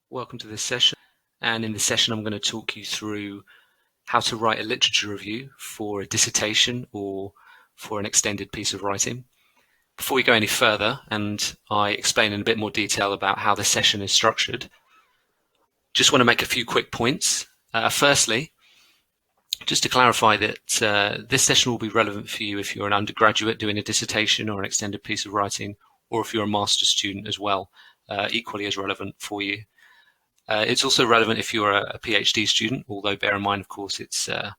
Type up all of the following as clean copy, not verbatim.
Welcome to this session, and in this session I'm going to talk you through how to write a literature review for a dissertation or for an extended piece of writing. Before we go any further and I explain in a bit more detail about how the session is structured, just want to make a few quick points. Firstly, just to clarify that this session will be relevant for you if you're an undergraduate doing a dissertation or an extended piece of writing, or if you're a master's student as well, equally as relevant for you. It's also relevant if you're a PhD student, although bear in mind, of course, it's a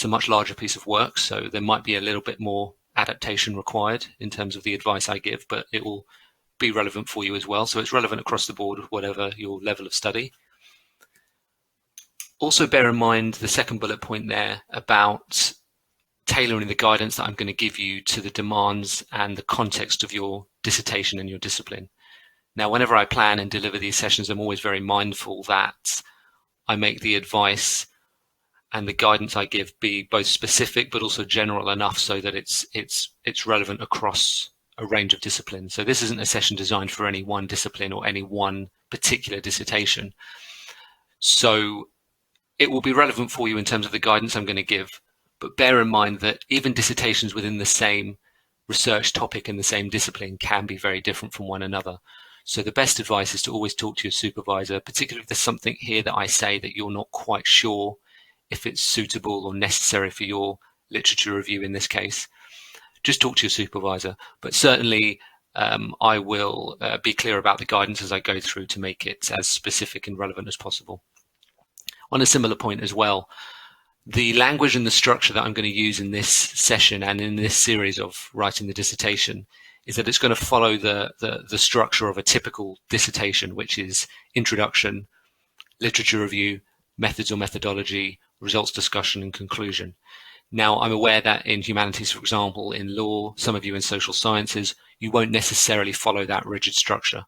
much larger piece of work, so there might be a little bit more adaptation required in terms of the advice I give, but it will be relevant for you as well. So it's relevant across the board, whatever your level of study. Also bear in mind the second bullet point there about tailoring the guidance that I'm going to give you to the demands and the context of your dissertation and your discipline. Now, whenever I plan and deliver these sessions, I'm always very mindful that I make the advice and the guidance I give be both specific but also general enough so that it's relevant across a range of disciplines. So this isn't a session designed for any one discipline or any one particular dissertation. So it will be relevant for you in terms of the guidance I'm going to give, but bear in mind that even dissertations within the same research topic in the same discipline can be very different from one another. So the best advice is to always talk to your supervisor, particularly if there's something here that I say that you're not quite sure if it's suitable or necessary for your literature review in this case. Just talk to your supervisor, but certainly I will be clear about the guidance as I go through to make it as specific and relevant as possible. On a similar point as well, the language and the structure that I'm going to use in this session and in this series of writing the dissertation is that it's going to follow the structure of a typical dissertation, which is introduction, literature review, methods or methodology, results discussion, and conclusion. Now, I'm aware that in humanities, for example, in law, some of you in social sciences, you won't necessarily follow that rigid structure.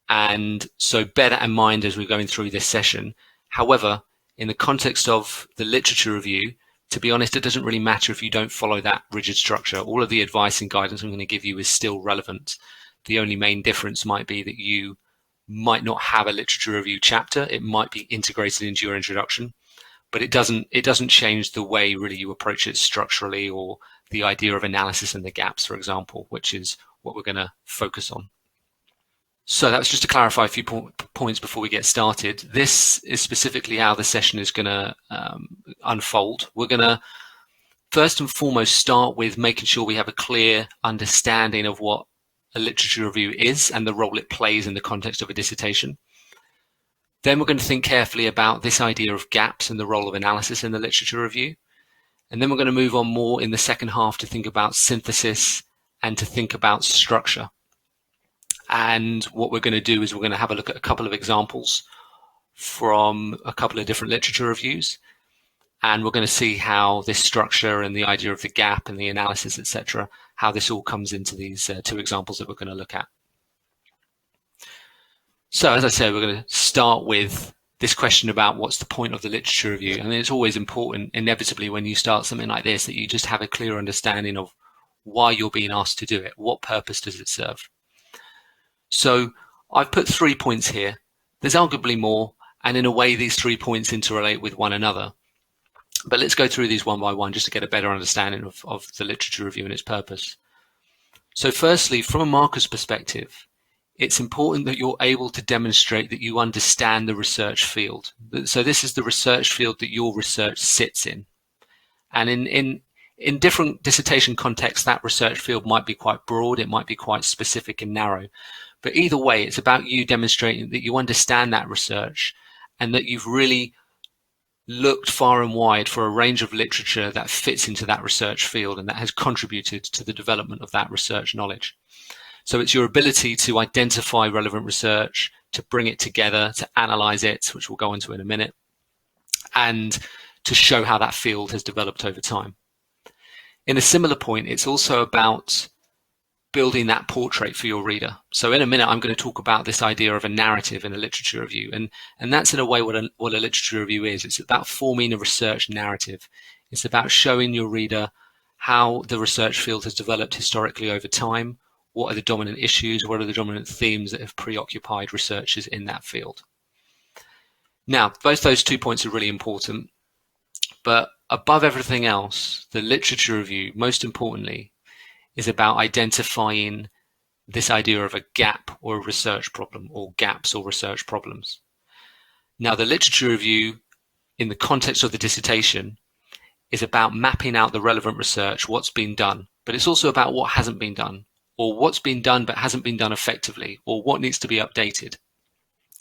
And so bear that in mind as we're going through this session. However, in the context of the literature review, to be honest, it doesn't really matter if you don't follow that rigid structure. All of the advice and guidance I'm going to give you is still relevant. The only main difference might be that you might not have a literature review chapter. It might be integrated into your introduction, but it doesn't change the way really you approach it structurally, or the idea of analysis and the gaps, for example, which is what we're going to focus on. So that's just to clarify a few points before we get started. This is specifically how the session is going to unfold. We're going to first and foremost start with making sure we have a clear understanding of what a literature review is and the role it plays in the context of a dissertation. Then we're going to think carefully about this idea of gaps and the role of analysis in the literature review. And then we're going to move on more in the second half to think about synthesis and to think about structure. And what we're going to do is we're going to have a look at a couple of examples from a couple of different literature reviews. And we're going to see how this structure and the idea of the gap and the analysis, etc., how this all comes into these two examples that we're going to look at. So as I said, we're going to start with this question about what's the point of the literature review. And it's always important, inevitably, when you start something like this, that you just have a clear understanding of why you're being asked to do it. What purpose does it serve? So I've put 3 points here. There's arguably more, and in a way these 3 points interrelate with one another. But let's go through these one by one just to get a better understanding of the literature review and its purpose. So firstly, from a marker's perspective, it's important that you're able to demonstrate that you understand the research field. So this is the research field that your research sits in. And in different dissertation contexts, that research field might be quite broad, it might be quite specific and narrow. But either way, it's about you demonstrating that you understand that research and that you've really looked far and wide for a range of literature that fits into that research field and that has contributed to the development of that research knowledge. So it's your ability to identify relevant research, to bring it together, to analyze it, which we'll go into in a minute, and to show how that field has developed over time. In a similar point, it's also about building that portrait for your reader. So in a minute, I'm going to talk about this idea of a narrative in a literature review. And that's in a way what a literature review is. It's about forming a research narrative. It's about showing your reader how the research field has developed historically over time, what are the dominant issues, what are the dominant themes that have preoccupied researchers in that field. Now, both those 2 points are really important, but above everything else, the literature review, most importantly, is about identifying this idea of a gap or a research problem, or gaps or research problems. Now, the literature review in the context of the dissertation is about mapping out the relevant research, what's been done, but it's also about what hasn't been done, or what's been done but hasn't been done effectively, or what needs to be updated.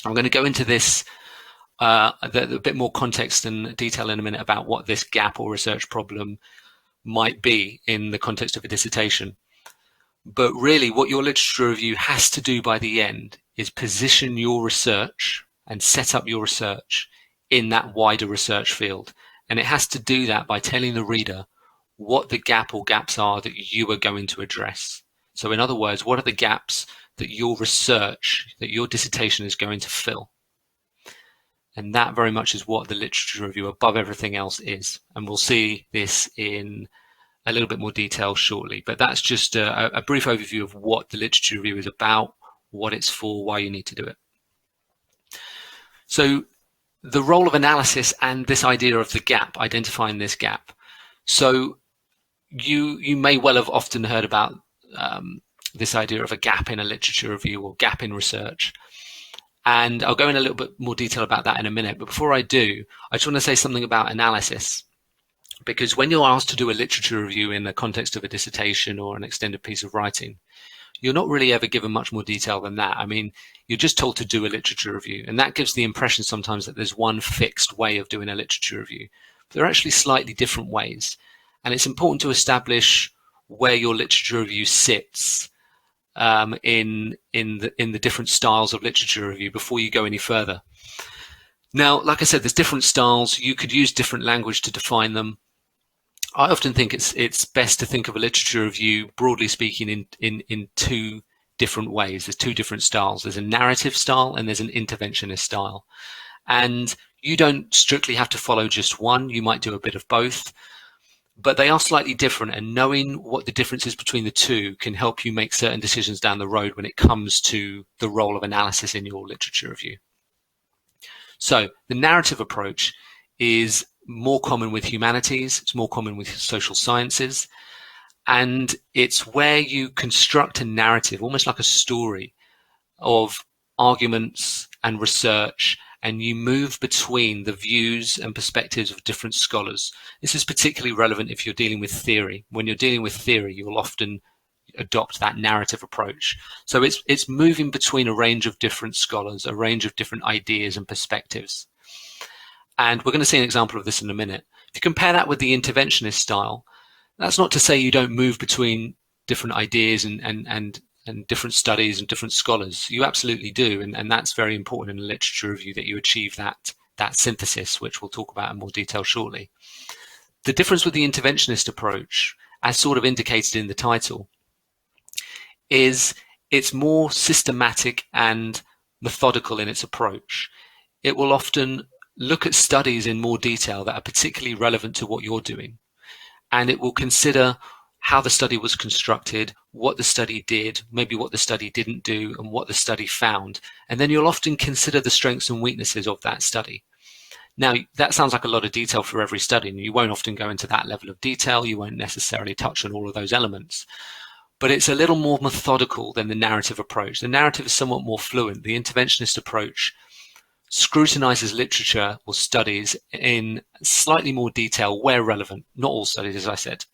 I'm going to go into this a bit more context and detail in a minute about what this gap or research problem might be in the context of a dissertation. But really, what your literature review has to do by the end is position your research and set up your research in that wider research field. And it has to do that by telling the reader what the gap or gaps are that you are going to address. So in other words, what are the gaps that your research, that your dissertation is going to fill? And that very much is what the literature review above everything else is. And we'll see this in a little bit more detail shortly. But that's just a brief overview of what the literature review is about, what it's for, why you need to do it. So the role of analysis and this idea of the gap, identifying this gap. So you may well have often heard about this idea of a gap in a literature review or gap in research. And I'll go in a little bit more detail about that in a minute. But before I do, I just want to say something about analysis. Because when you're asked to do a literature review in the context of a dissertation or an extended piece of writing, you're not really ever given much more detail than that. I mean, you're just told to do a literature review. And that gives the impression sometimes that there's one fixed way of doing a literature review. But there are actually slightly different ways. And it's important to establish where your literature review sits in the different styles of literature review before you go any further. Now, like I said, there's different styles. You could use different language to define them. I often think it's best to think of a literature review, broadly speaking, in two different ways. There's two different styles. There's a narrative style and there's an interventionist style. And you don't strictly have to follow just one. You might do a bit of both. But they are slightly different, and knowing what the difference is between the two can help you make certain decisions down the road when it comes to the role of analysis in your literature review. So the narrative approach is more common with humanities, it's more common with social sciences, and it's where you construct a narrative, almost like a story, of arguments and research, and you move between the views and perspectives of different scholars. This is particularly relevant if you're dealing with theory. When you're dealing with theory, you'll often adopt that narrative approach. So it's moving between a range of different scholars, a range of different ideas and perspectives. And we're going to see an example of this in a minute. If you compare that with the interventionist style, that's not to say you don't move between different ideas and different studies and different scholars. You absolutely do, and that's very important in a literature review, that you achieve that synthesis, which we'll talk about in more detail shortly. The difference with the interventionist approach, as sort of indicated in the title, is it's more systematic and methodical in its approach. It will often look at studies in more detail that are particularly relevant to what you're doing, and it will consider how the study was constructed, what the study did, maybe what the study didn't do, and what the study found. And then you'll often consider the strengths and weaknesses of that study. Now, that sounds like a lot of detail for every study, and you won't often go into that level of detail. You won't necessarily touch on all of those elements. But it's a little more methodical than the narrative approach. The narrative is somewhat more fluent. The interventionist approach scrutinizes literature or studies in slightly more detail where relevant. Not all studies, as I said.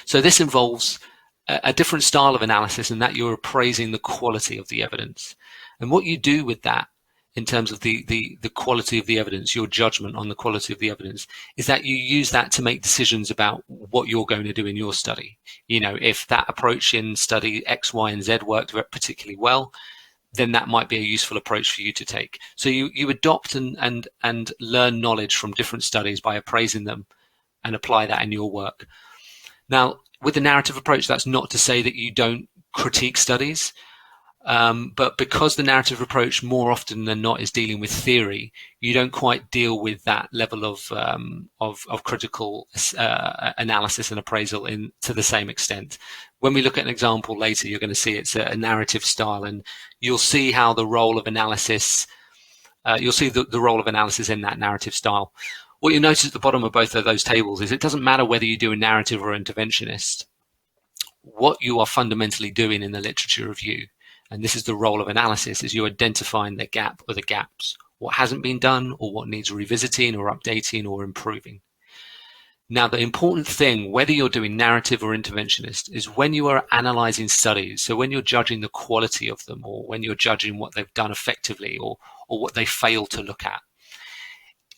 So this involves a different style of analysis, in that you're appraising the quality of the evidence. And what you do with that, in terms of the quality of the evidence, your judgment on the quality of the evidence, is that you use that to make decisions about what you're going to do in your study. You know, if that approach in study X, Y, and Z worked particularly well, then that might be a useful approach for you to take. So you adopt and learn knowledge from different studies by appraising them and apply that in your work. Now, with the narrative approach, that's not to say that you don't critique studies, but because the narrative approach more often than not is dealing with theory, you don't quite deal with that level of critical analysis and appraisal to the same extent. when we look at an example later, you're going to see it's a narrative style, and you'll see how the role of analysis, you'll see the role of analysis in that narrative style. What you notice at the bottom of both of those tables is it doesn't matter whether you do a narrative or interventionist. What you are fundamentally doing in the literature review, and this is the role of analysis, is you're identifying the gap or the gaps, what hasn't been done or what needs revisiting or updating or improving. Now, the important thing, whether you're doing narrative or interventionist, is when you are analyzing studies, so when you're judging the quality of them, or when you're judging what they've done effectively, or what they fail to look at,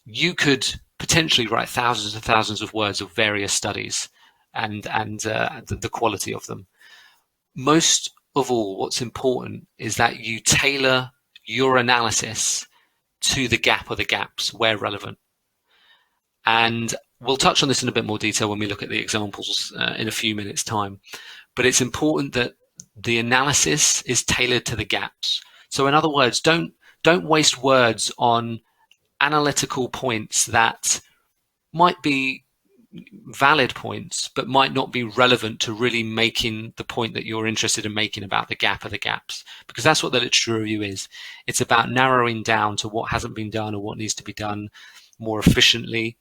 you could potentially write thousands and thousands of words of various studies and the quality of them. Most of all, what's important is that you tailor your analysis to the gap or the gaps where relevant. And we'll touch on this in a bit more detail when we look at the examples in a few minutes' time. But it's important that the analysis is tailored to the gaps. So in other words, don't waste words on analytical points that might be valid points, but might not be relevant to really making the point that you're interested in making about the gap or the gaps. Because that's what the literature review is. It's about narrowing down to what hasn't been done or what needs to be done more efficiently.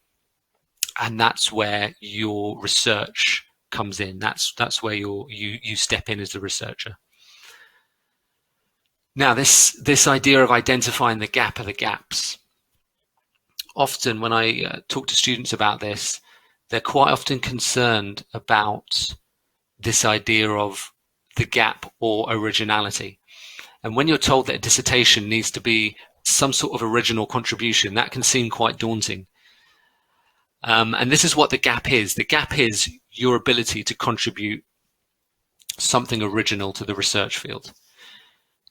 And that's where your research comes in. That's where you step in as the researcher. Now, this idea of identifying the gap or the gaps. Often when I talk to students about this, they're quite often concerned about this idea of the gap or originality. And when you're told that a dissertation needs to be some sort of original contribution, that can seem quite daunting. And this is what the gap is. The gap is your ability to contribute something original to the research field.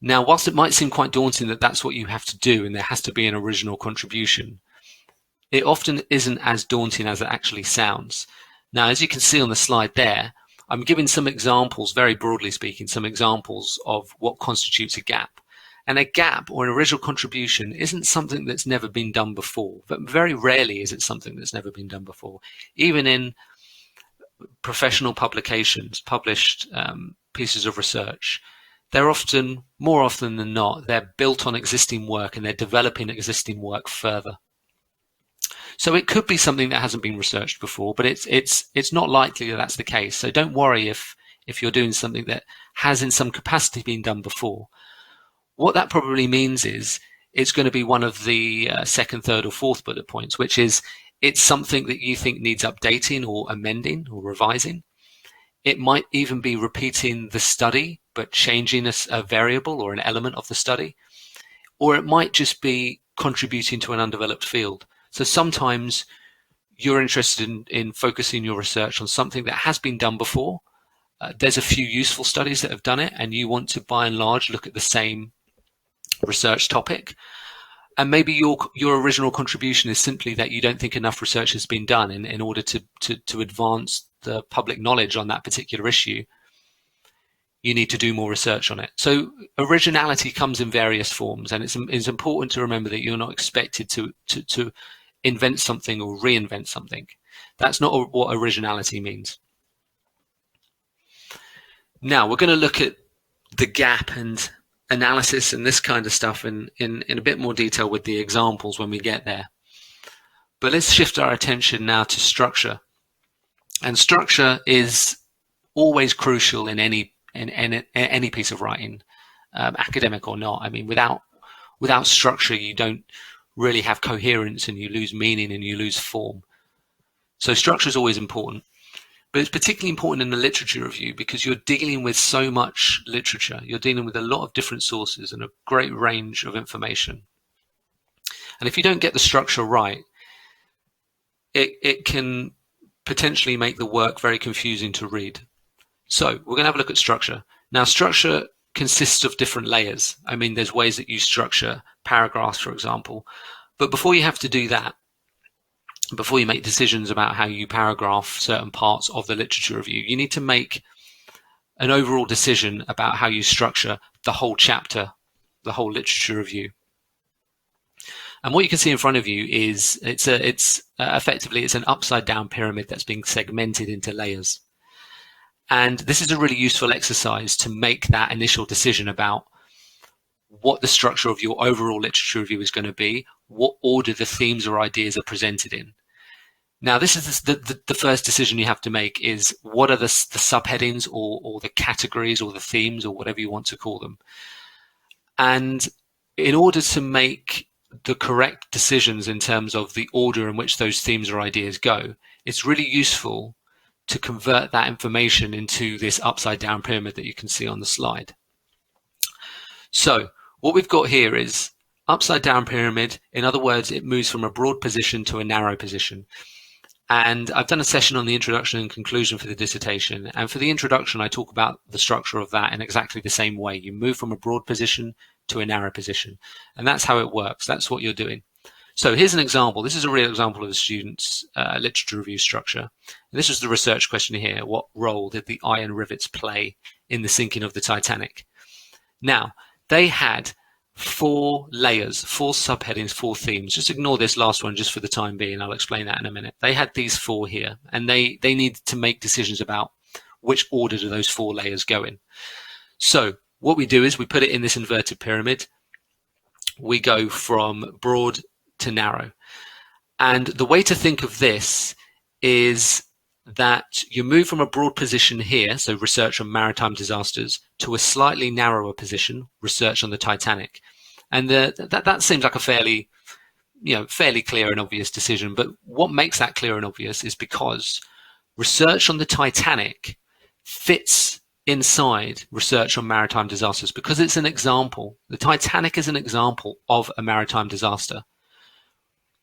Now, whilst it might seem quite daunting that that's what you have to do and there has to be an original contribution, it often isn't as daunting as it actually sounds. Now, as you can see on the slide there, I'm giving some examples, very broadly speaking, some examples of what constitutes a gap. And a gap or an original contribution isn't something that's never been done before, but very rarely is it something that's never been done before. Even in professional publications, published pieces of research, they're often, more often than not, they're built on existing work and they're developing existing work further. So it could be something that hasn't been researched before, but it's not likely that that's the case. So don't worry if you're doing something that has in some capacity been done before. What that probably means is it's going to be one of the second, third, or fourth bullet points, which is it's something that you think needs updating or amending or revising. It might even be repeating the study, but changing a variable or an element of the study. Or it might just be contributing to an undeveloped field. So sometimes you're interested in focusing your research on something that has been done before. There's a few useful studies that have done it, and you want to, by and large, look at the same research topic. And maybe your original contribution is simply that you don't think enough research has been done in order to advance the public knowledge on that particular issue. You need to do more research on it. So originality comes in various forms, and it's important to remember that you're not expected to invent something or reinvent something. That's not what originality means. Now we're going to look at the gap and analysis and this kind of stuff in a bit more detail with the examples when we get there. But let's shift our attention now to structure. And structure is always crucial in any piece of writing, academic or not. I mean, without structure, you don't really have coherence, and you lose meaning and you lose form. So structure is always important, but it's particularly important in the literature review because you're dealing with so much literature. You're dealing with a lot of different sources and a great range of information. And if you don't get the structure right, it can potentially make the work very confusing to read. So we're going to have a look at structure. Now, structure consists of different layers. I mean, there's ways that you structure paragraphs, for example. But before you have to do that, before you make decisions about how you paragraph certain parts of the literature review, you need to make an overall decision about how you structure the whole chapter, the whole literature review. And what you can see in front of you is effectively it's an upside down pyramid that's being segmented into layers. And this is a really useful exercise to make that initial decision about what the structure of your overall literature review is going to be, what order the themes or ideas are presented in. Now, this is the first decision you have to make is what are the subheadings or the categories or the themes or whatever you want to call them. And in order to make the correct decisions in terms of the order in which those themes or ideas go, it's really useful to convert that information into this upside down pyramid that you can see on the slide. So what we've got here is upside down pyramid. In other words, it moves from a broad position to a narrow position. And I've done a session on the introduction and conclusion for the dissertation. And for the introduction, I talk about the structure of that in exactly the same way. You move from a broad position to a narrow position. And that's how it works. That's what you're doing. So here's an example. This is a real example of a student's literature review structure. And this is the research question here. What role did the iron rivets play in the sinking of the Titanic? Now, they had 4 layers, 4 subheadings, 4 themes. Just ignore this last one just for the time being. I'll explain that in a minute. They had these 4 here, and they needed to make decisions about which order do those 4 layers go in. So what we do is we put it in this inverted pyramid. We go from broad to narrow. And the way to think of this is that you move from a broad position here, so research on maritime disasters, to a slightly narrower position, research on the Titanic. And that seems like a fairly clear and obvious decision. But what makes that clear and obvious is because research on the Titanic fits inside research on maritime disasters because it's an example. The Titanic is an example of a maritime disaster.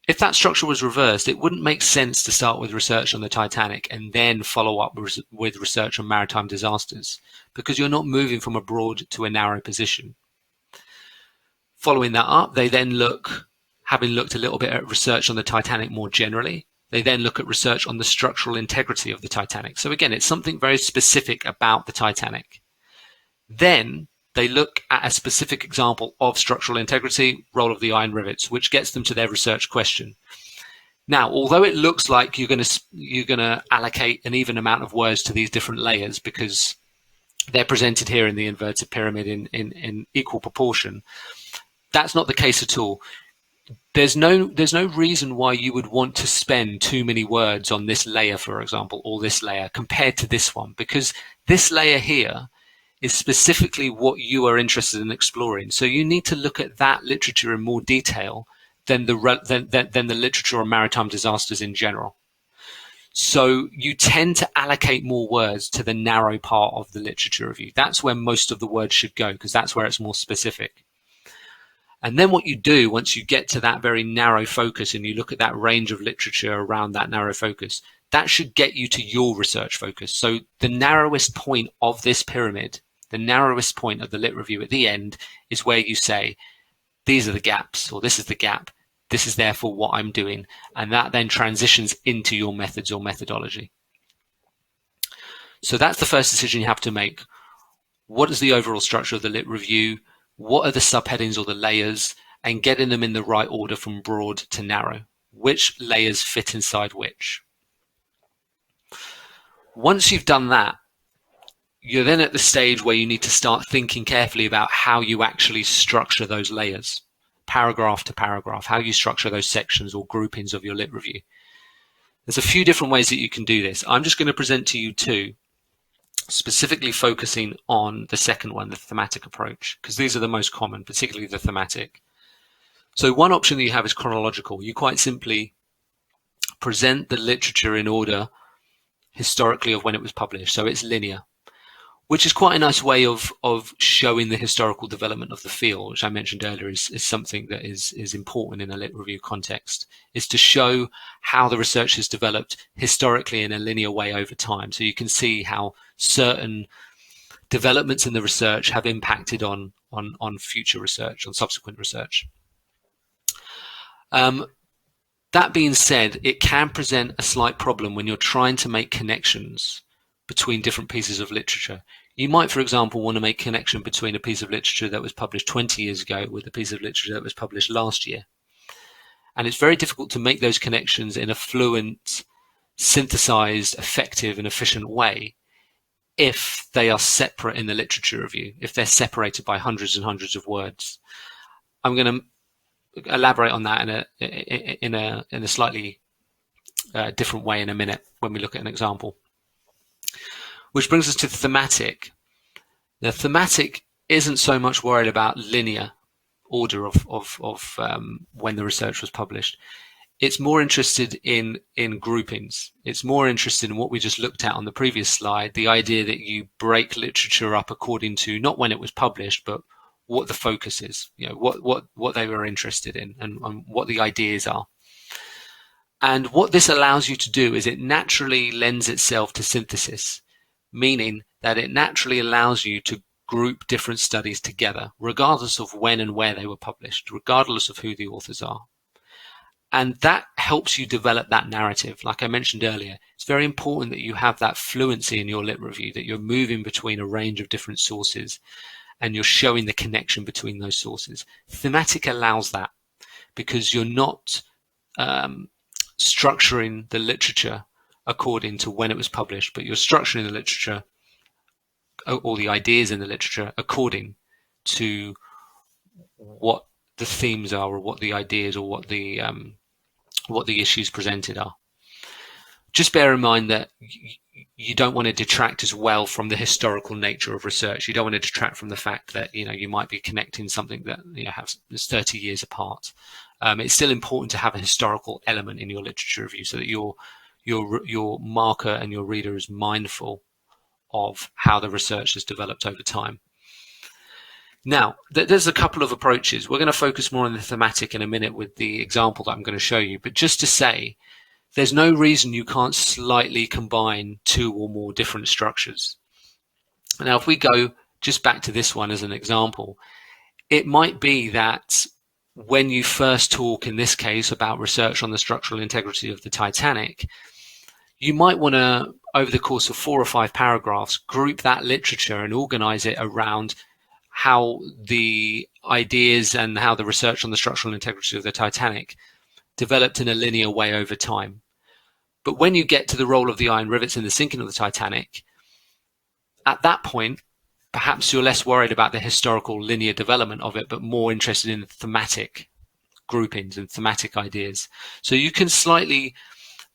If that structure was reversed, it wouldn't make sense to start with research on the Titanic and then follow up with research on maritime disasters because you're not moving from a broad to a narrow position. Following that up, they then having looked a little bit at research on the Titanic more generally, they then look at research on the structural integrity of the Titanic. So again, it's something very specific about the Titanic. Then they look at a specific example of structural integrity, role of the iron rivets, which gets them to their research question. Now, although it looks like you're going to allocate an even amount of words to these different layers because they're presented here in the inverted pyramid in equal proportion, that's not the case at all. There's no reason why you would want to spend too many words on this layer, for example, or this layer compared to this one, because this layer here is specifically what you are interested in exploring. So you need to look at that literature in more detail than the literature on maritime disasters in general. So you tend to allocate more words to the narrow part of the literature review. That's where most of the words should go because that's where it's more specific. And then what you do once you get to that very narrow focus and you look at that range of literature around that narrow focus, that should get you to your research focus. So the narrowest point of this pyramid, the narrowest point of the lit review at the end is where you say, these are the gaps, or this is the gap. This is therefore what I'm doing. And that then transitions into your methods or methodology. So that's the first decision you have to make. What is the overall structure of the lit review? What are the subheadings or the layers? And getting them in the right order from broad to narrow. Which layers fit inside which? Once you've done that, you're then at the stage where you need to start thinking carefully about how you actually structure those layers, paragraph to paragraph, how you structure those sections or groupings of your lit review. There's a few different ways that you can do this. I'm just going to present to you 2, specifically focusing on the second one, the thematic approach, because these are the most common, particularly the thematic. So one option that you have is chronological. You quite simply present the literature in order historically of when it was published. So it's linear, which is quite a nice way of showing the historical development of the field, which I mentioned earlier is something that is important in a lit review context, is to show how the research has developed historically in a linear way over time. So you can see how certain developments in the research have impacted on future research, on subsequent research. That being said, it can present a slight problem when you're trying to make connections between different pieces of literature. You might, for example, want to make a connection between a piece of literature that was published 20 years ago with a piece of literature that was published last year. And it's very difficult to make those connections in a fluent, synthesized, effective, and efficient way if they are separate in the literature review, if they're separated by hundreds and hundreds of words. I'm going to elaborate on that in a slightly different way in a minute when we look at an example. Which brings us to the thematic. The thematic isn't so much worried about linear order of when the research was published. It's more interested in groupings. It's more interested in what we just looked at on the previous slide, the idea that you break literature up according to not when it was published, but what the focus is, what they were interested in and what the ideas are. And what this allows you to do is it naturally lends itself to synthesis, meaning that it naturally allows you to group different studies together, regardless of when and where they were published, regardless of who the authors are. And that helps you develop that narrative. Like I mentioned earlier, it's very important that you have that fluency in your lit review, that you're moving between a range of different sources and you're showing the connection between those sources. Thematic allows that because you're not structuring the literature according to when it was published, but you're structuring the literature or the ideas in the literature according to what the themes are, or what the ideas, or what the issues presented are. Just bear in mind that you don't want to detract as well from the historical nature of research. You don't want to detract from the fact that you might be connecting something that is 30 years apart. It's still important to have a historical element in your literature review so that your marker and your reader is mindful of how the research has developed over time. Now, there's a couple of approaches. We're going to focus more on the thematic in a minute with the example that I'm going to show you. But just to say, there's no reason you can't slightly combine two or more different structures. Now, if we go just back to this one as an example, it might be that when you first talk, in this case, about research on the structural integrity of the Titanic, you might want to, over the course of 4 or 5 paragraphs, group that literature and organize it around how the ideas and how the research on the structural integrity of the Titanic developed in a linear way over time. But when you get to the role of the iron rivets in the sinking of the Titanic, at that point, perhaps you're less worried about the historical linear development of it, but more interested in thematic groupings and thematic ideas. So you can slightly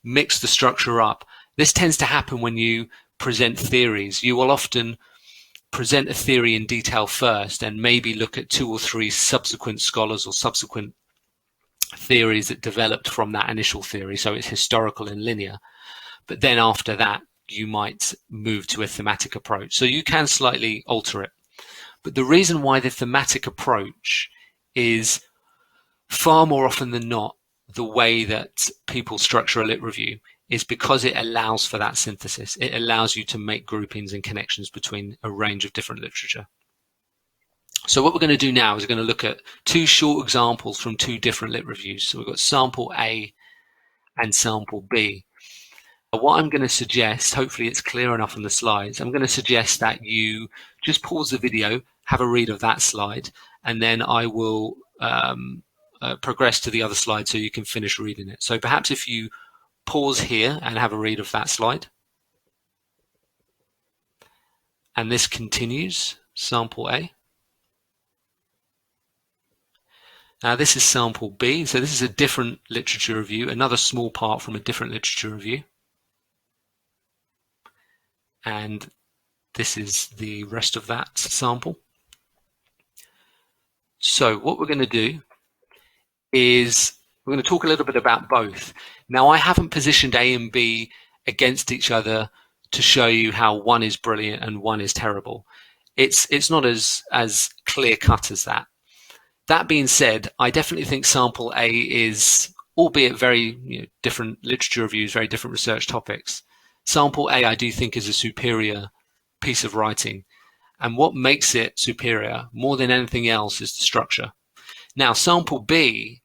mix the structure up. This tends to happen when you present theories. You will often present a theory in detail first and maybe look at 2 or 3 subsequent scholars or subsequent theories that developed from that initial theory. So it's historical and linear. But then after that, you might move to a thematic approach. So you can slightly alter it. But the reason why the thematic approach is far more often than not the way that people structure a lit review is because it allows for that synthesis. It allows you to make groupings and connections between a range of different literature. So what we're going to do now is we're going to look at 2 short examples from 2 different lit reviews. So we've got sample A and sample B. What I'm going to suggest, hopefully it's clear enough on the slides, I'm going to suggest that you just pause the video, have a read of that slide, and then I will progress to the other slide so you can finish reading it. So perhaps if you pause here and have a read of that slide. And this continues, sample A. Now this is sample B, so this is a different literature review, another small part from a different literature review. And this is the rest of that sample. So what we're going to do is we're going to talk a little bit about both. Now, I haven't positioned A and B against each other to show you how one is brilliant and one is terrible. It's not as clear cut as that. That being said, I definitely think sample A is, albeit very different literature reviews, very different research topics. Sample A, I do think, is a superior piece of writing. And what makes it superior more than anything else is the structure. Now, sample B,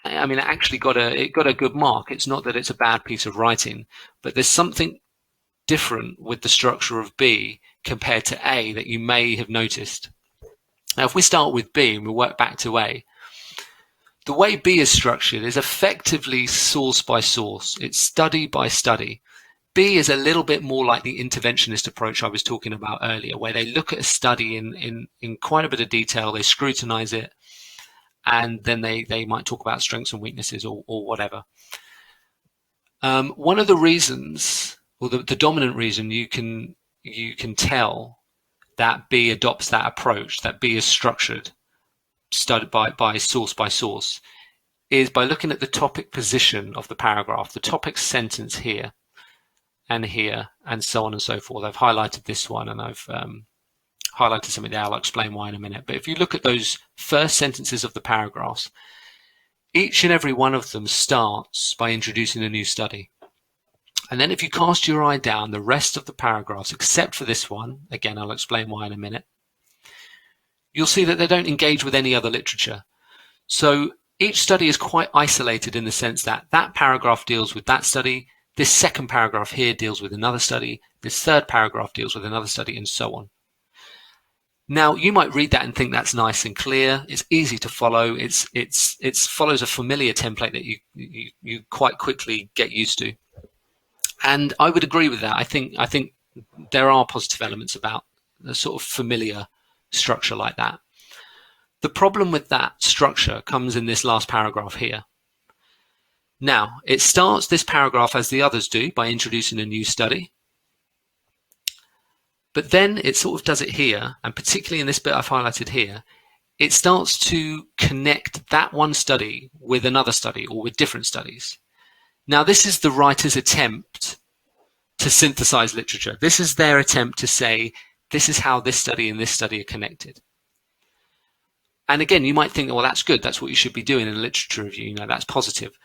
I mean, it actually got a good mark. It's not that it's a bad piece of writing, but there's something different with the structure of B compared to A that you may have noticed. Now, if we start with B and we work back to A, the way B is structured is effectively source by source. It's study by study. B is a little bit more like the interventionist approach I was talking about earlier, where they look at a study in quite a bit of detail, they scrutinize it, and then they might talk about strengths and weaknesses or whatever. One of the reasons, or the dominant reason you can tell that B adopts that approach, that B is structured, studied by source, is by looking at the topic position of the paragraph, the topic sentence here, and so on and so forth. I've highlighted this one, and I've highlighted something there. I'll explain why in a minute. But if you look at those first sentences of the paragraphs, each and every one of them starts by introducing a new study. And then if you cast your eye down the rest of the paragraphs, except for this one, again, I'll explain why in a minute, you'll see that they don't engage with any other literature. So each study is quite isolated in the sense that that paragraph deals with that study, this second paragraph here deals with another study, this third paragraph deals with another study, and so on. Now, you might read that and think that's nice and clear. It's easy to follow. It follows a familiar template that you quite quickly get used to. And I would agree with that. I think there are positive elements about the sort of familiar structure like that. The problem with that structure comes in this last paragraph here. Now, it starts this paragraph as the others do by introducing a new study. But then it sort of does it here, and particularly in this bit I've highlighted here, it starts to connect that one study with another study or with different studies. Now, this is the writer's attempt to synthesize literature. This is their attempt to say, this is how this study and this study are connected. And again, you might think, well, that's good. That's what you should be doing in a literature review. That's positive.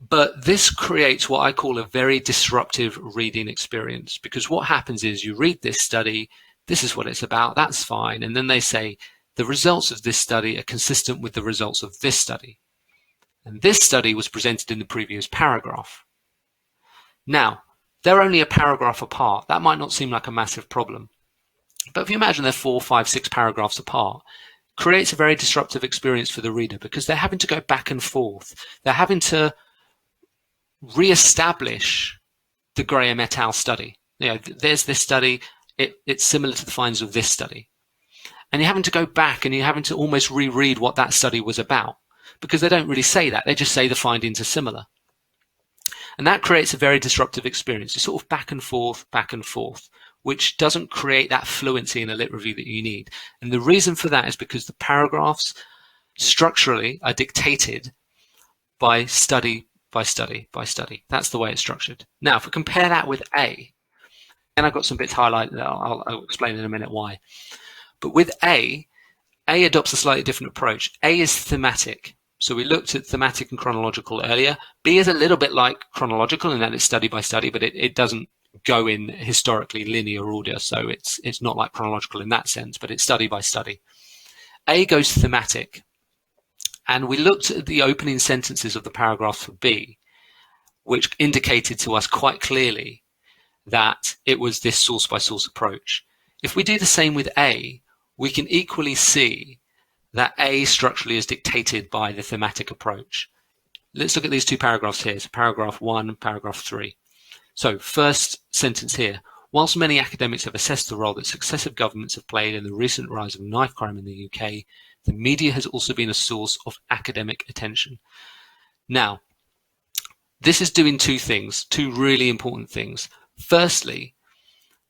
But this creates what I call a very disruptive reading experience, because what happens is you read this study, this is what it's about, that's fine. And then they say, the results of this study are consistent with the results of this study. And this study was presented in the previous paragraph. Now, they're only a paragraph apart. That might not seem like a massive problem. But if you imagine they're 4, 5, 6 paragraphs apart, it creates a very disruptive experience for the reader, because they're having to go back and forth. They're having to re-establish the Graham et al. Study. There's this study, it's similar to the findings of this study. And you're having to go back and you're having to almost reread what that study was about, because they don't really say that. They just say the findings are similar. And that creates a very disruptive experience. It's sort of back and forth, which doesn't create that fluency in a lit review that you need. And the reason for that is because the paragraphs structurally are dictated by study by study by study. That's the way it's structured. Now, if we compare that with A, and I've got some bits highlighted, I'll explain in a minute why. But with A adopts a slightly different approach. A is thematic. So we looked at thematic and chronological earlier. B is a little bit like chronological in that it's study by study, but it doesn't go in historically linear order. So it's not like chronological in that sense, but it's study by study. A goes thematic. And we looked at the opening sentences of the paragraph for B, which indicated to us quite clearly that it was this source by source approach. If we do the same with A, we can equally see that A structurally is dictated by the thematic approach. Let's look at these two paragraphs here. So paragraph 1, paragraph 3. So first sentence here. Whilst many academics have assessed the role that successive governments have played in the recent rise of knife crime in the UK, the media has also been a source of academic attention. Now, this is doing two things, two really important things. Firstly,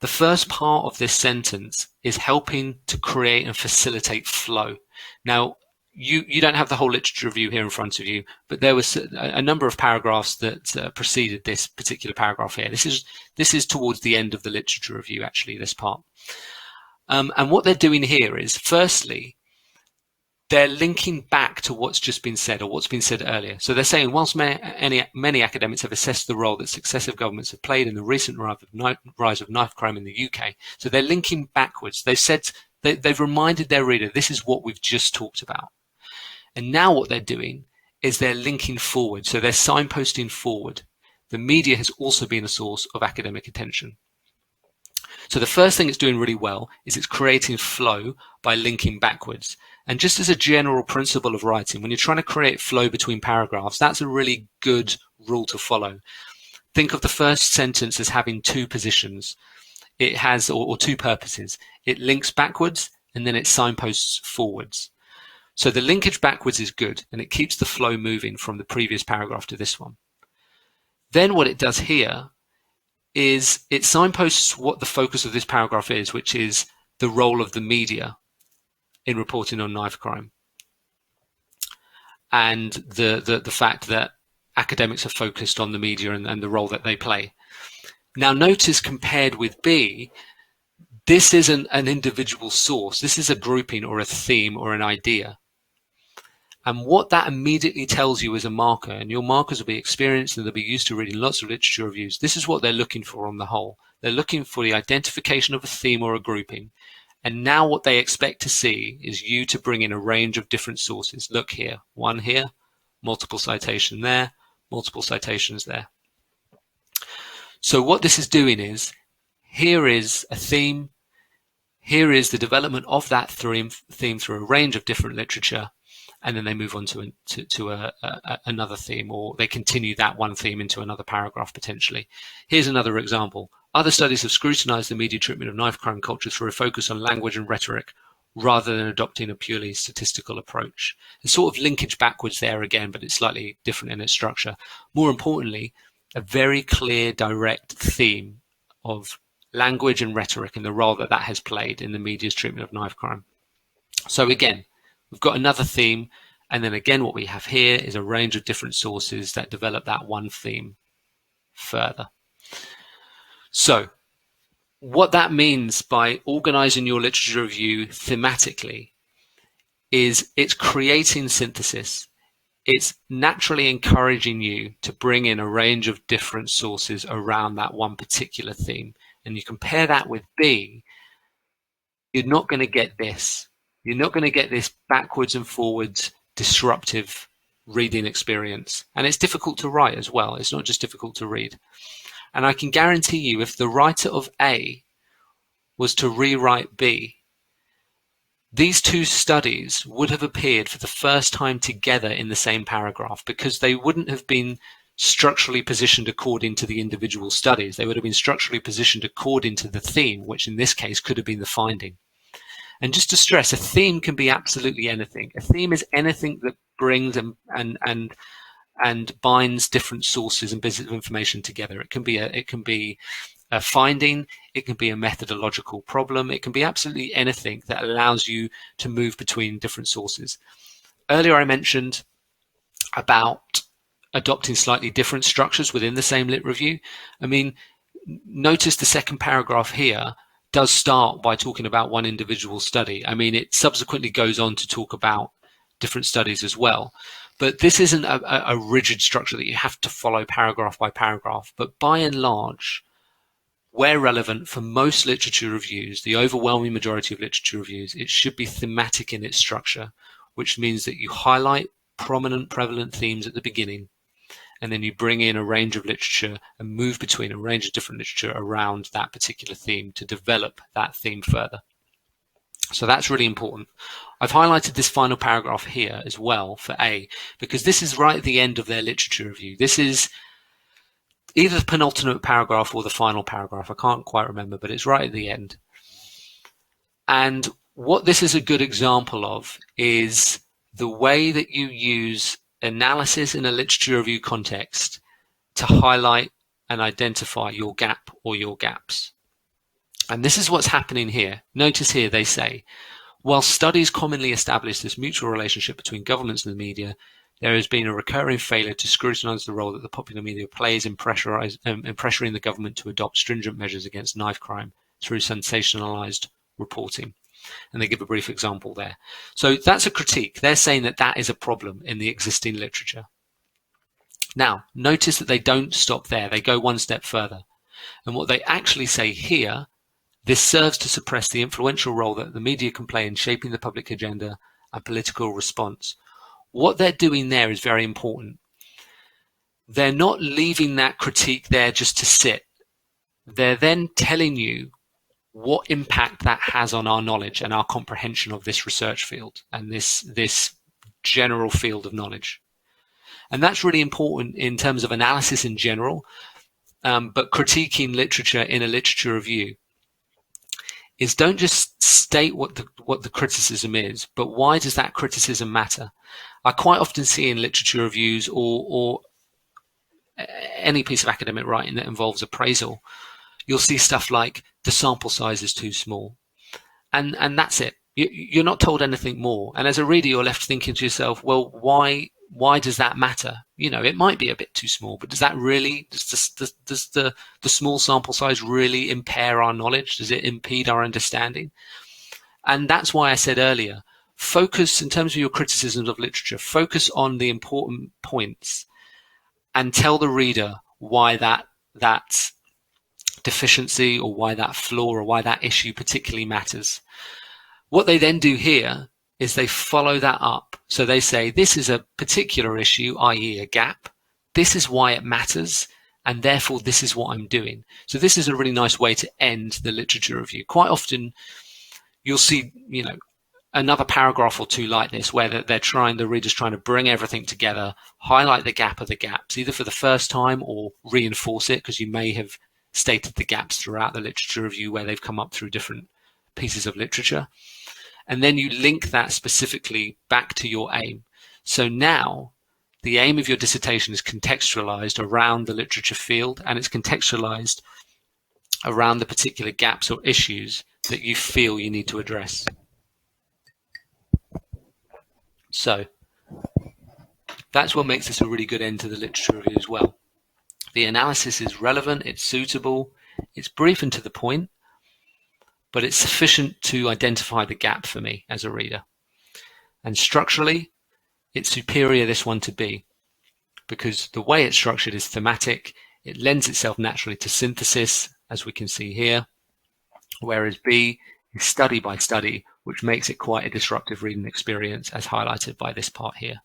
the first part of this sentence is helping to create and facilitate flow. Now, you don't have the whole literature review here in front of you, but there was a number of paragraphs that preceded this particular paragraph here. This is towards the end of the literature review, actually, this part. And what they're doing here is, firstly, they're linking back to what's just been said or what's been said earlier. So they're saying, whilst many academics have assessed the role that successive governments have played in the recent rise of knife crime in the UK, so they're linking backwards. They've reminded their reader, this is what we've just talked about. And now what they're doing is they're linking forward. So they're signposting forward. The media has also been a source of academic attention. So the first thing it's doing really well is it's creating flow by linking backwards. And just as a general principle of writing, when you're trying to create flow between paragraphs, that's a really good rule to follow. think of the first sentence as having two positions. It has, or two purposes. It links backwards and then it signposts forwards. So the linkage backwards is good, and it keeps the flow moving from the previous paragraph to this one. Then what it does here is it signposts what the focus of this paragraph is, which is the role of the media in reporting on knife crime, and the fact that academics are focused on the media and the role that they play. Now notice, compared with B, this isn't an individual source. This is a grouping or a theme or an idea. And what that immediately tells you is a marker, and your markers will be experienced and they'll be used to reading lots of literature reviews. This is what they're looking for on the whole. They're looking for the identification of a theme or a grouping. And now what they expect to see is you to bring in a range of different sources. Look here, one here, multiple citation there, multiple citations there. So what this is doing is, here is a theme, here is the development of that theme through a range of different literature, and then they move on to another theme, or they continue that one theme into another paragraph potentially. Here's another example. Other studies have scrutinized the media treatment of knife crime culture through a focus on language and rhetoric, rather than adopting a purely statistical approach. There's sort of linkage backwards there again, but it's slightly different in its structure. More importantly, a very clear, direct theme of language and rhetoric and the role that that has played in the media's treatment of knife crime. So again, we've got another theme, and then again what we have here is a range of different sources that develop that one theme further. So what that means by organizing your literature review thematically is it's creating synthesis. It's naturally encouraging you to bring in a range of different sources around that one particular theme. And you compare that with B, you're not going to get this. You're not going to get this backwards and forwards disruptive reading experience. And it's difficult to write as well. It's not just difficult to read. And I can guarantee you, if the writer of A was to rewrite B, these two studies would have appeared for the first time together in the same paragraph, because they wouldn't have been structurally positioned according to the individual studies. They would have been structurally positioned according to the theme, which in this case could have been the finding. And just to stress, a theme can be absolutely anything. A theme is anything that brings and binds different sources and bits of information together. It can be a finding, it can be a methodological problem, it can be absolutely anything that allows you to move between different sources. Earlier I mentioned about adopting slightly different structures within the same lit review. I mean, notice the second paragraph here does start by talking about one individual study. I mean, it subsequently goes on to talk about different studies as well. But this isn't a rigid structure that you have to follow paragraph by paragraph. But by and large, where relevant for most literature reviews, the overwhelming majority of literature reviews, it should be thematic in its structure, which means that you highlight prominent, prevalent themes at the beginning, and then you bring in a range of literature and move between a range of different literature around that particular theme to develop that theme further. So that's really important. I've highlighted this final paragraph here as well for A, because this is right at the end of their literature review. This is either the penultimate paragraph or the final paragraph. I can't quite remember, but it's right at the end. And what this is a good example of is the way that you use analysis in a literature review context to highlight and identify your gap or your gaps. And this is what's happening here. Notice here they say, while studies commonly establish this mutual relationship between governments and the media, there has been a recurring failure to scrutinize the role that the popular media plays in pressuring the government to adopt stringent measures against knife crime through sensationalized reporting. And they give a brief example there. So that's a critique. They're saying that that is a problem in the existing literature. Now, notice that they don't stop there. They go one step further. And what they actually say here, this serves to suppress the influential role that the media can play in shaping the public agenda and political response. What they're doing there is very important. They're not leaving that critique there just to sit. They're then telling you what impact that has on our knowledge and our comprehension of this research field and this general field of knowledge. And that's really important in terms of analysis in general. but critiquing literature in a literature review is don't just state what the criticism is, but why does that criticism matter? I quite often see in literature reviews or any piece of academic writing that involves appraisal, you'll see stuff like the sample size is too small, and that's it. You're not told anything more. And as a reader, you're left thinking to yourself, well, why does that matter? It might be a bit too small, but does the small sample size really impair our knowledge? Does it impede our understanding? And that's why I said earlier, focus, in terms of your criticisms of literature, focus on the important points and tell the reader why that deficiency or why that flaw or why that issue particularly matters. What they then do here is they follow that up. So they say, this is a particular issue, i.e. a gap. This is why it matters, and therefore this is what I'm doing. So this is a really nice way to end the literature review. Quite often you'll see, another paragraph or two like this, where the reader's trying to bring everything together, highlight the gap of the gaps, either for the first time or reinforce it, because you may have stated the gaps throughout the literature review where they've come up through different pieces of literature. And then you link that specifically back to your aim. So now the aim of your dissertation is contextualized around the literature field, and it's contextualized around the particular gaps or issues that you feel you need to address. So that's what makes this a really good end to the literature review as well. The analysis is relevant, it's suitable, it's brief and to the point, but it's sufficient to identify the gap for me as a reader. And structurally, it's superior, this one, to B, because the way it's structured is thematic. It lends itself naturally to synthesis, as we can see here, whereas B is study by study, which makes it quite a disruptive reading experience, as highlighted by this part here.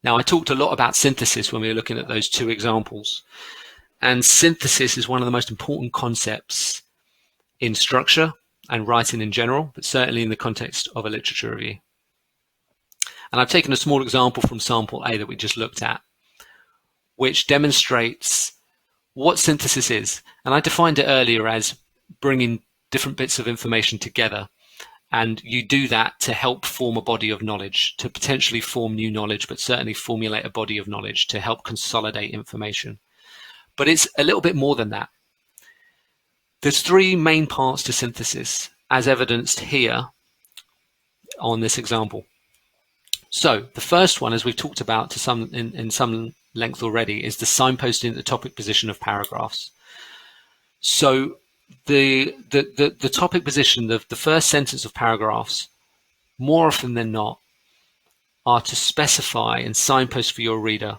Now, I talked a lot about synthesis when we were looking at those two examples, and synthesis is one of the most important concepts in structure and writing in general, but certainly in the context of a literature review. And I've taken a small example from sample A that we just looked at, which demonstrates what synthesis is. And I defined it earlier as bringing different bits of information together. And you do that to help form a body of knowledge, to potentially form new knowledge, but certainly formulate a body of knowledge to help consolidate information. But it's a little bit more than that. There's three main parts to synthesis, as evidenced here on this example. So the first one, as we've talked about in some length already, is the signposting at the topic position of paragraphs. So the topic position, the first sentence of paragraphs, more often than not, are to specify and signpost for your reader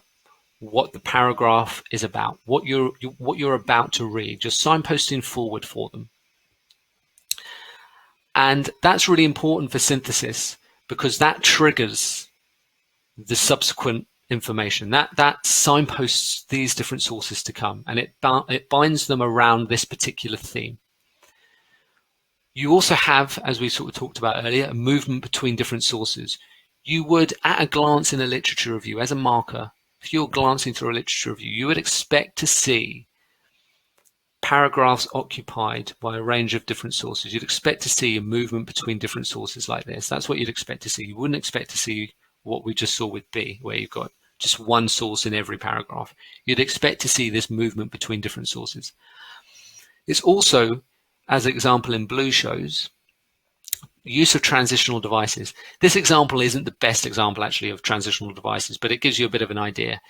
what the paragraph is about, what you're about to read, just signposting forward for them. And that's really important for synthesis, because that triggers the subsequent information. That signposts these different sources to come, and it binds them around this particular theme. You also have, as we sort of talked about earlier, a movement between different sources. You would, at a glance in a literature review, as a marker, if you're glancing through a literature review, you would expect to see paragraphs occupied by a range of different sources. You'd expect to see a movement between different sources like this. That's what you'd expect to see. You wouldn't expect to see what we just saw with B, where you've got just one source in every paragraph. You'd expect to see this movement between different sources. It's also, as an example in blue shows, use of transitional devices. This example isn't the best example actually of transitional devices, but it gives you a bit of an idea.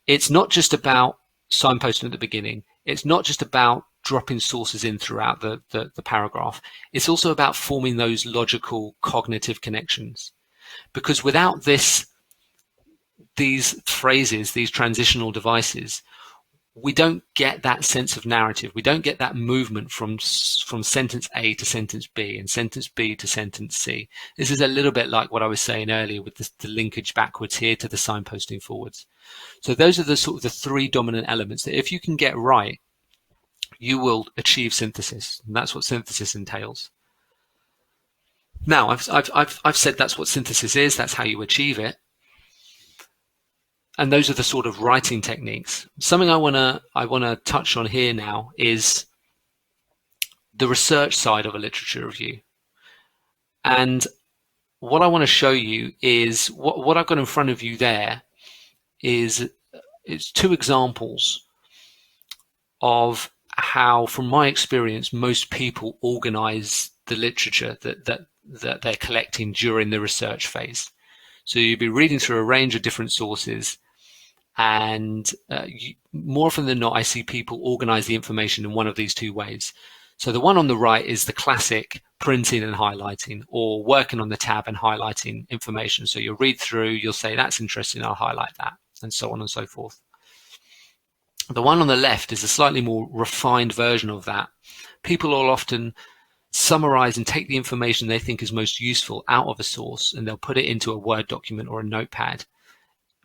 It's not just about signposting at the beginning. It's not just about dropping sources in throughout the paragraph. It's also about forming those logical cognitive connections. Because without these phrases, these transitional devices, we don't get that sense of narrative. We don't get that movement from sentence A to sentence B and sentence B to sentence C. This is a little bit like what I was saying earlier with the linkage backwards here to the signposting forwards. So those are the sort of the three dominant elements that if you can get right, you will achieve synthesis. And that's what synthesis entails. Now, I've said that's what synthesis is. That's how you achieve it. And those are the sort of writing techniques. Something I wanna touch on here now is the research side of a literature review. And what I want to show you is what I've got in front of you there is it's two examples of how, from my experience, most people organize the literature that they're collecting during the research phase. So you'll be reading through a range of different sources, and more often than not, I see people organize the information in one of these two ways. So the one on the right is the classic printing and highlighting, or working on the tab and highlighting information. So you'll read through, you'll say, that's interesting, I'll highlight that, and so on and so forth. The one on the left is a slightly more refined version of that. People will often summarize and take the information they think is most useful out of a source, and they'll put it into a Word document or a notepad,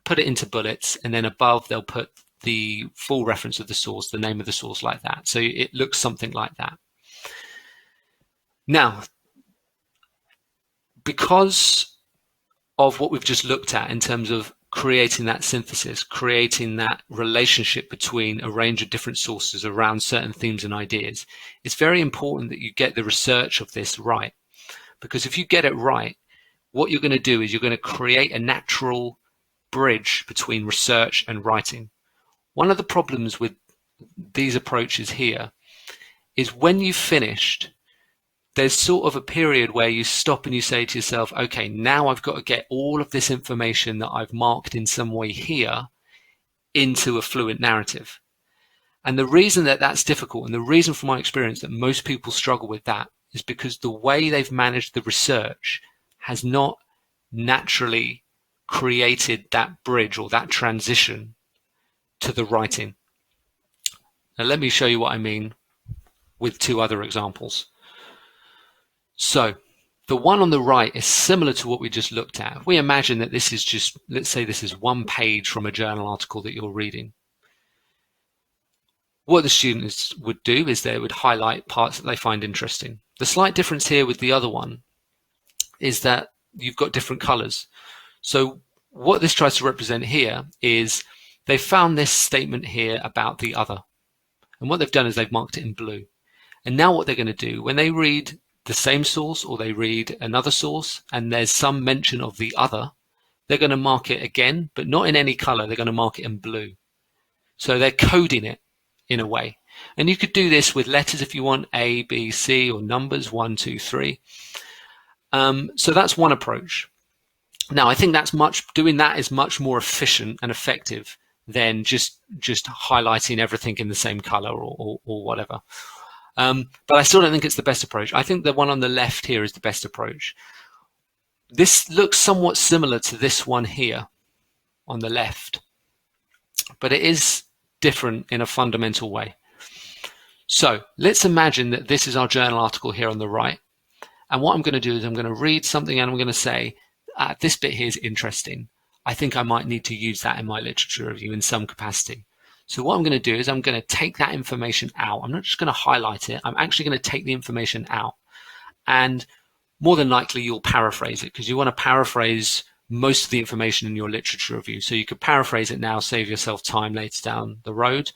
put it into bullets, and then above they'll put the full reference of the source, the name of the source, like that. So it looks something like that. Now, because of what we've just looked at in terms of creating that synthesis, creating that relationship between a range of different sources around certain themes and ideas, it's very important that you get the research of this right. Because if you get it right, what you're going to do is you're going to create a natural bridge between research and writing. One of the problems with these approaches here is when you've finished, there's sort of a period where you stop and you say to yourself, okay, now I've got to get all of this information that I've marked in some way here into a fluent narrative. And the reason that that's difficult, and the reason from my experience that most people struggle with that, is because the way they've managed the research has not naturally created that bridge or that transition to the writing. Now let me show you what I mean with two other examples. So the one on the right is similar to what we just looked at. If we imagine that this is just, let's say this is one page from a journal article that you're reading. What the students would do is they would highlight parts that they find interesting. The slight difference here with the other one is that you've got different colors. So what this tries to represent here is they found this statement here about the other. And what they've done is they've marked it in blue. And now what they're going to do, when they read the same source or they read another source and there's some mention of the other, they're going to mark it again, but not in any color. They're going to mark it in blue. So they're coding it in a way. And you could do this with letters if you want, A, B, C, or numbers, 1, 2, 3. So that's one approach. Now, I think doing that is much more efficient and effective than just highlighting everything in the same color or whatever. But I still don't think it's the best approach. I think the one on the left here is the best approach. This looks somewhat similar to this one here on the left, but it is different in a fundamental way. So let's imagine that this is our journal article here on the right. And what I'm going to do is I'm going to read something and I'm going to say, this bit here is interesting. I think I might need to use that in my literature review in some capacity. So what I'm going to do is I'm going to take that information out. I'm not just going to highlight it. I'm actually going to take the information out. And more than likely, you'll paraphrase it because you want to paraphrase most of the information in your literature review. So you could paraphrase it now, save yourself time later down the road.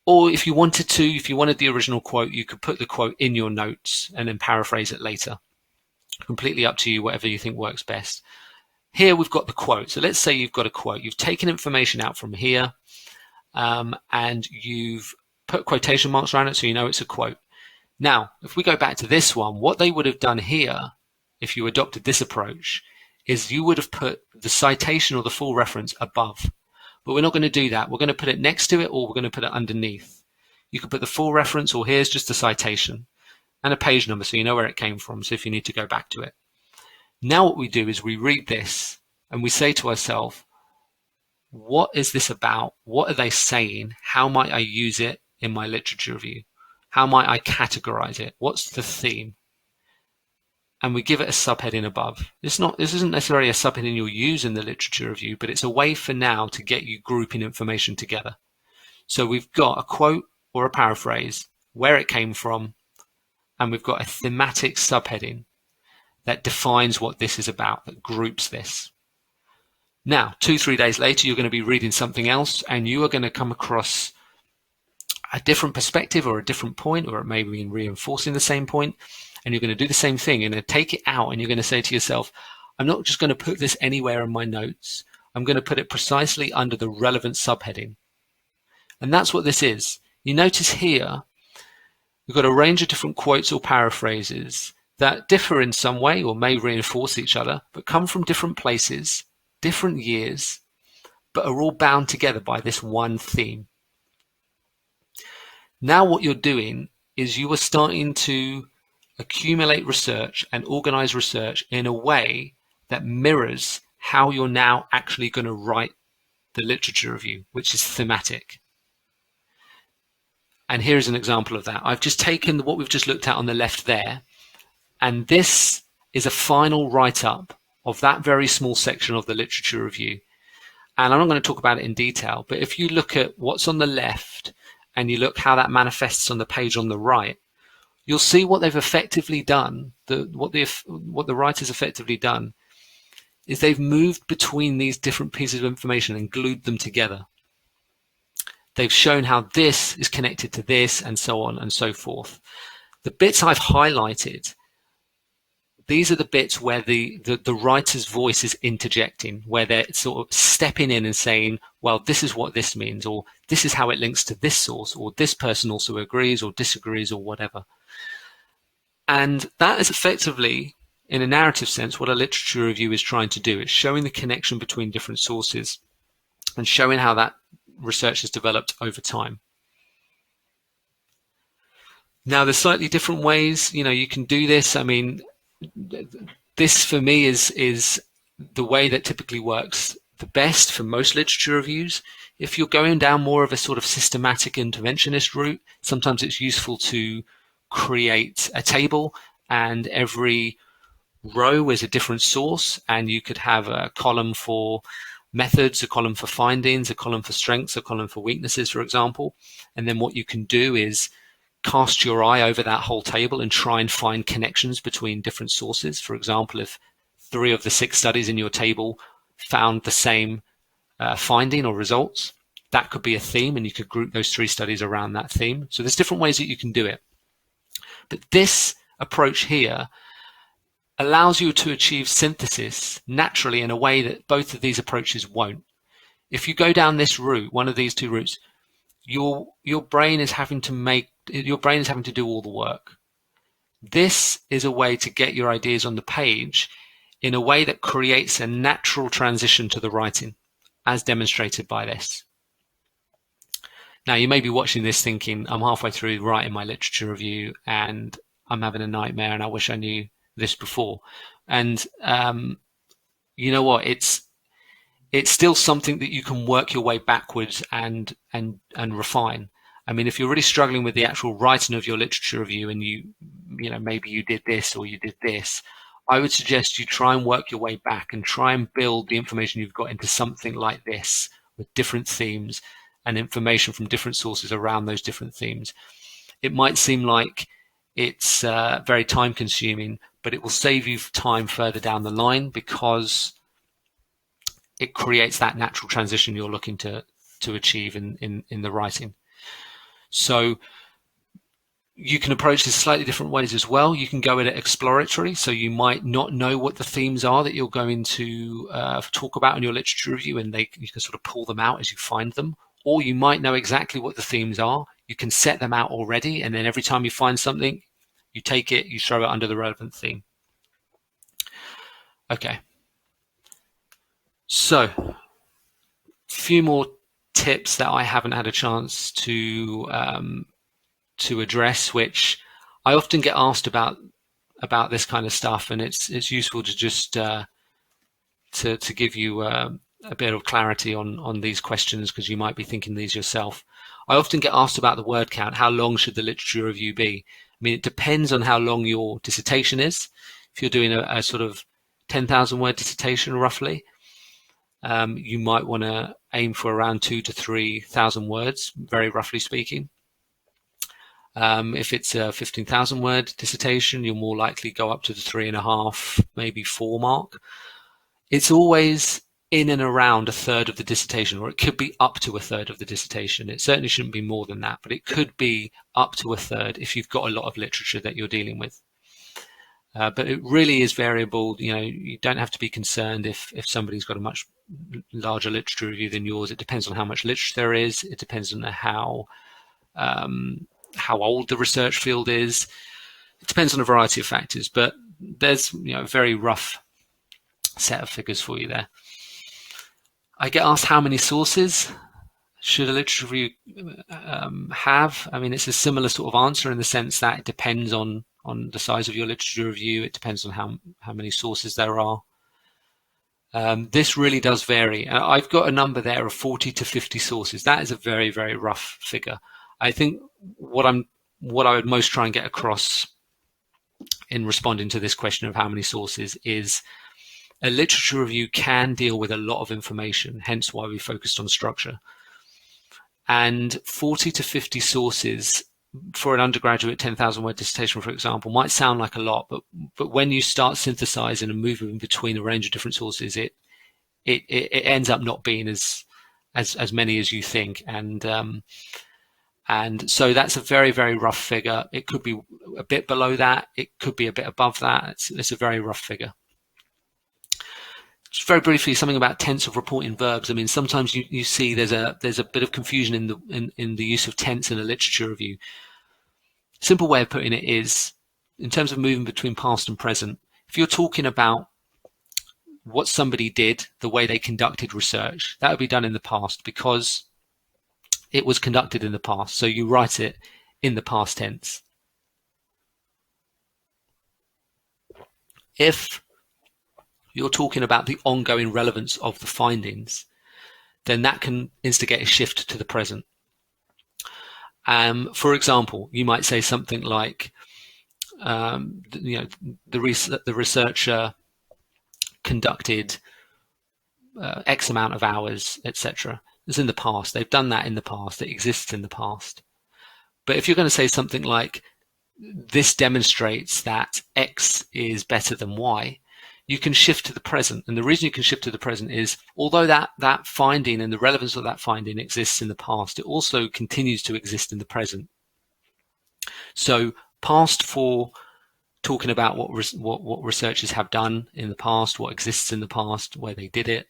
Or if you wanted to, if you wanted the original quote, you could put the quote in your notes and then paraphrase it later. Completely up to you, whatever you think works best. Here we've got the quote. So let's say you've got a quote. You've taken information out from here. And you've put quotation marks around it so you know it's a quote. Now, if we go back to this one, what they would have done here, if you adopted this approach, is you would have put the citation or the full reference above. But we're not going to do that. We're going to put it next to it or we're going to put it underneath. You could put the full reference or here's just the citation and a page number so you know where it came from, so if you need to go back to it. Now what we do is we read this and we say to ourselves, what is this about? What are they saying? How might I use it in my literature review? How might I categorize it? What's the theme? And we give it a subheading above. This isn't necessarily a subheading you'll use in the literature review, but it's a way for now to get you grouping information together. So we've got a quote or a paraphrase, where it came from, and we've got a thematic subheading that defines what this is about, that groups this. Now, 2-3 days later, you're going to be reading something else, and you are going to come across a different perspective or a different point, or it may be reinforcing the same point, and you're going to do the same thing. You're going to take it out, and you're going to say to yourself, I'm not just going to put this anywhere in my notes. I'm going to put it precisely under the relevant subheading. And that's what this is. You notice here, we've got a range of different quotes or paraphrases that differ in some way or may reinforce each other, but come from different places, different years, but are all bound together by this one theme. Now what you're doing is you are starting to accumulate research and organize research in a way that mirrors how you're now actually going to write the literature review, which is thematic. And here's an example of that. I've just taken what we've just looked at on the left there, and this is a final write-up of that very small section of the literature review. And I'm not going to talk about it in detail, but if you look at what's on the left and you look how that manifests on the page on the right, you'll see what they've effectively done, what the writer's effectively done, is they've moved between these different pieces of information and glued them together. They've shown how this is connected to this and so on and so forth. The bits I've highlighted, these are the bits where the writer's voice is interjecting, where they're sort of stepping in and saying, well, this is what this means, or this is how it links to this source, or this person also agrees or disagrees or whatever. And that is effectively, in a narrative sense, what a literature review is trying to do. It's showing the connection between different sources and showing how that research has developed over time. Now, there's slightly different ways, you can do this. I mean, this for me is the way that typically works the best for most literature reviews. If you're going down more of a sort of systematic interventionist route, sometimes it's useful to create a table, and every row is a different source, and you could have a column for methods, a column for findings, a column for strengths, a column for weaknesses, for example. And then what you can do is cast your eye over that whole table and try and find connections between different sources. For example, if 3 of the 6 studies in your table found the same finding or results, that could be a theme, and you could group those 3 studies around that theme. So there's different ways that you can do it. But this approach here allows you to achieve synthesis naturally in a way that both of these approaches won't. If you go down this route, one of these 2 routes, your brain is having to do all the work. This is a way to get your ideas on the page in a way that creates a natural transition to the writing, as demonstrated by this. Now, you may be watching this thinking, I'm halfway through writing my literature review and I'm having a nightmare and I wish I knew this before. And you know what? It's still something that you can work your way backwards and refine. I mean, if you're really struggling with the actual writing of your literature review and maybe you did this or you did this, I would suggest you try and work your way back and try and build the information you've got into something like this with different themes and information from different sources around those different themes. It might seem like it's very time consuming, but it will save you time further down the line because it creates that natural transition you're looking to achieve in the writing. So you can approach this slightly different ways as well. You can go at it exploratory, so you might not know what the themes are that you're going to talk about in your literature review, and you can sort of pull them out as you find them. Or you might know exactly what the themes are. You can set them out already, and then every time you find something, you take it, you throw it under the relevant theme. Okay. So, a few more tips that I haven't had a chance to address, which I often get asked about this kind of stuff, and it's useful to just to give you a bit of clarity on these questions, because you might be thinking these yourself. I often get asked about the word count. How long should the literature review be? I mean, it depends on how long your dissertation is. If you're doing a sort of 10,000 word dissertation roughly, you might want to aim for around 2,000 to 3,000 words, very roughly speaking. If it's a 15,000 word dissertation, you'll more likely go up to the 3.5, maybe 4 mark. It's always in and around a third of the dissertation, or it could be up to a third of the dissertation. It certainly shouldn't be more than that, but it could be up to a third if you've got a lot of literature that you're dealing with. But it really is variable. You don't have to be concerned if somebody's got a much larger literature review than yours. It depends on how much literature there is. It depends on how old the research field is. It depends on a variety of factors, but there's a very rough set of figures for you there. I get asked how many sources should a literature review have. I mean, it's a similar sort of answer in the sense that it depends on the size of your literature review. It depends on how many sources there are. This really does vary. I've got a number there of 40 to 50 sources. That is a very, very rough figure. I think what I would most try and get across in responding to this question of how many sources is a literature review can deal with a lot of information, hence why we focused on structure. And 40 to 50 sources for an undergraduate 10,000 word dissertation, for example, might sound like a lot, but when you start synthesizing and moving between a range of different sources, it ends up not being as many as you think. And so that's a very, very rough figure. It could be a bit below that. It could be a bit above that. It's a very rough figure. Just very briefly, something about tense of reporting verbs. I mean, sometimes you see there's a bit of confusion in the use of tense in a literature review. Simple way of putting it is, in terms of moving between past and present, if you're talking about what somebody did, the way they conducted research, that would be done in the past because it was conducted in the past. So you write it in the past tense. If you're talking about the ongoing relevance of the findings, then that can instigate a shift to the present. For example, you might say something like, the researcher conducted X amount of hours, etc. It's in the past. They've done that in the past. It exists in the past. But if you're going to say something like, this demonstrates that X is better than Y, you can shift to the present. And the reason you can shift to the present is, although that finding and the relevance of that finding exists in the past, it also continues to exist in the present. So past for talking about what researchers have done in the past, what exists in the past, where they did it.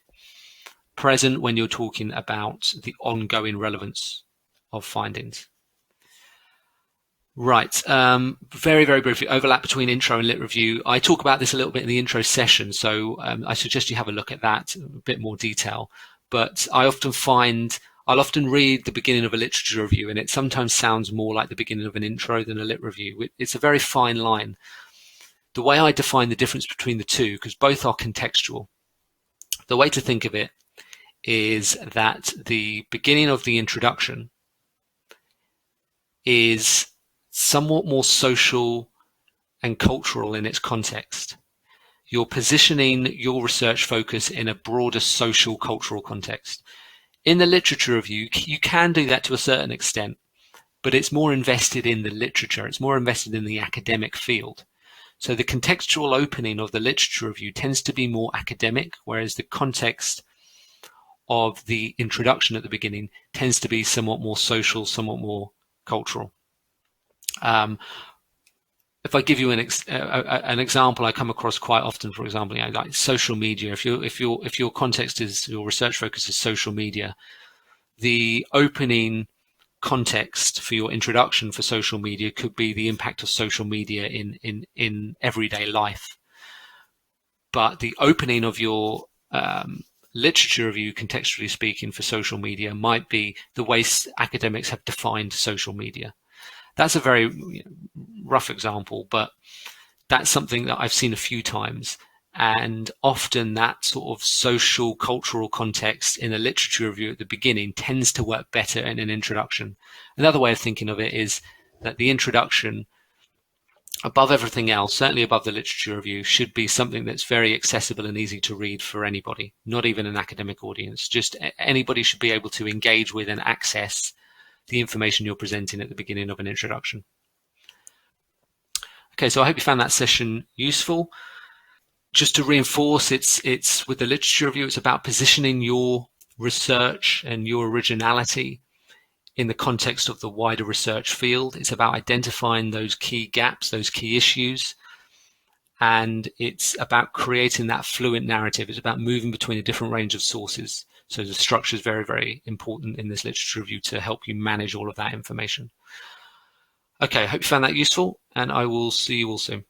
Present when you're talking about the ongoing relevance of findings. Right. Very, very briefly, overlap between intro and lit review. I talk about this a little bit in the intro session, so I suggest you have a look at that in a bit more detail. But I'll often read the beginning of a literature review, and it sometimes sounds more like the beginning of an intro than a lit review. It's a very fine line. The way I define the difference between the two, because both are contextual, the way to think of it is that the beginning of the introduction is somewhat more social and cultural in its context. You're positioning your research focus in a broader social cultural context. In the literature review, you can do that to a certain extent, but it's more invested in the literature. It's more invested in the academic field. So the contextual opening of the literature review tends to be more academic, whereas the context of the introduction at the beginning tends to be somewhat more social, somewhat more cultural. If I give you an example I come across quite often, for example, like social media. If your context is, your research focus is social media, the opening context for your introduction for social media could be the impact of social media in everyday life. But the opening of your literature review, contextually speaking, for social media might be the way academics have defined social media. That's a very rough example, but that's something that I've seen a few times. And often that sort of social, cultural context in a literature review at the beginning tends to work better in an introduction. Another way of thinking of it is that the introduction, above everything else, certainly above the literature review, should be something that's very accessible and easy to read for anybody, not even an academic audience. Just anybody should be able to engage with and access the information you're presenting at the beginning of an introduction. Okay, so I hope you found that session useful. just to reinforce, it's with the literature review, it's about positioning your research and your originality in the context of the wider research field. It's about identifying those key gaps, those key issues, and it's about creating that fluent narrative. It's about moving between a different range of sources. So the structure is very, very important in this literature review to help you manage all of that information. Okay, I hope you found that useful, and I will see you all soon.